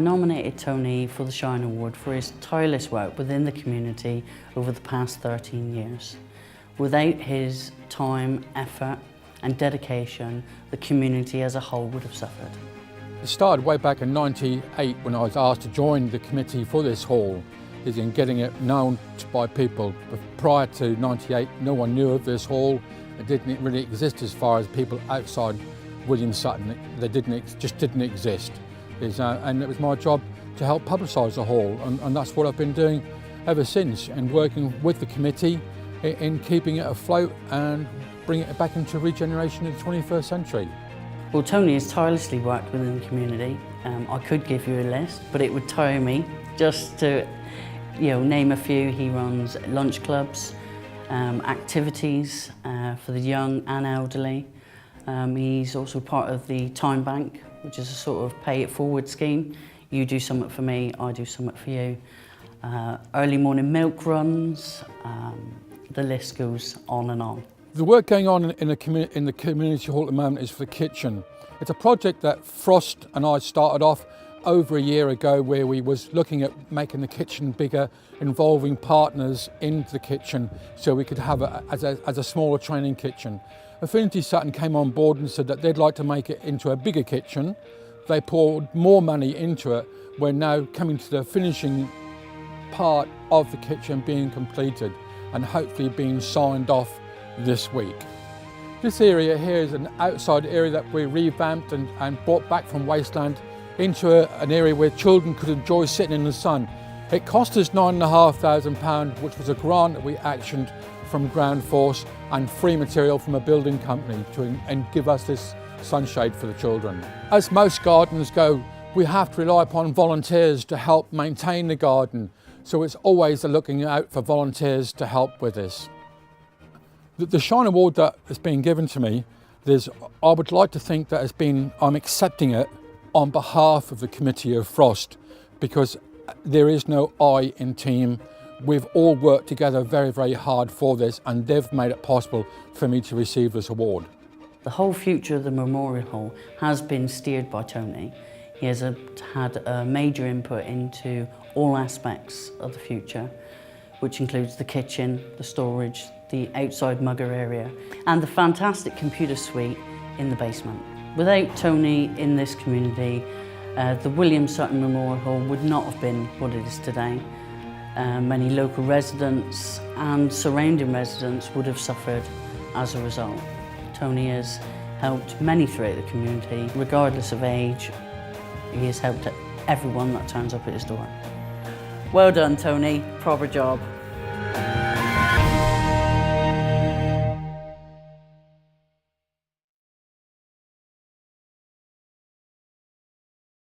nominated Tony for the Shine Award for his tireless work within the community over the past 13 years. Without his time, effort and dedication, the community as a whole would have suffered. It started way back in '98 when I was asked to join the committee for this hall, is in getting it known by people. But prior to '98, no one knew of this hall. It didn't really exist as far as people outside William Sutton. They just didn't exist. And it was my job to help publicise the hall, and that's what I've been doing ever since, and working with the committee in keeping it afloat and bringing it back into regeneration in the 21st century. Well, Tony has tirelessly worked within the community. I could give you a list, but it would tire me just to name a few. He runs lunch clubs, activities for the young and elderly. He's also part of the Time Bank, which is a sort of pay it forward scheme. You do something for me, I do something for you. Early morning milk runs, the list goes on and on. The work going on in the community hall at the moment is for the kitchen. It's a project that Frost and I started off over a year ago, where we was looking at making the kitchen bigger, involving partners into the kitchen so we could have it as a smaller training kitchen. Affinity Sutton came on board and said that they'd like to make it into a bigger kitchen. They poured more money into it. We're now coming to the finishing part of the kitchen being completed and hopefully being signed off this week. This area here is an outside area that we revamped and brought back from wasteland into an area where children could enjoy sitting in the sun. It cost us £9,500, which was a grant that we actioned from Ground Force and free material from a building company and give us this sunshade for the children. As most gardens go, we have to rely upon volunteers to help maintain the garden, so it's always looking out for volunteers to help with this. The Shine Award that has been given to me, I would like to think that I'm accepting it on behalf of the Committee of Frost, because there is no I in team. We've all worked together very, very hard for this, and they've made it possible for me to receive this award. The whole future of the Memorial Hall has been steered by Tony. He has had a major input into all aspects of the future, which includes the kitchen, the storage, the outside mugger area, and the fantastic computer suite in the basement. Without Tony in this community, the William Sutton Memorial Hall would not have been what it is today. Many local residents and surrounding residents would have suffered as a result. Tony has helped many throughout the community, regardless of age. He has helped everyone that turns up at his door. Well done, Tony. Proper job.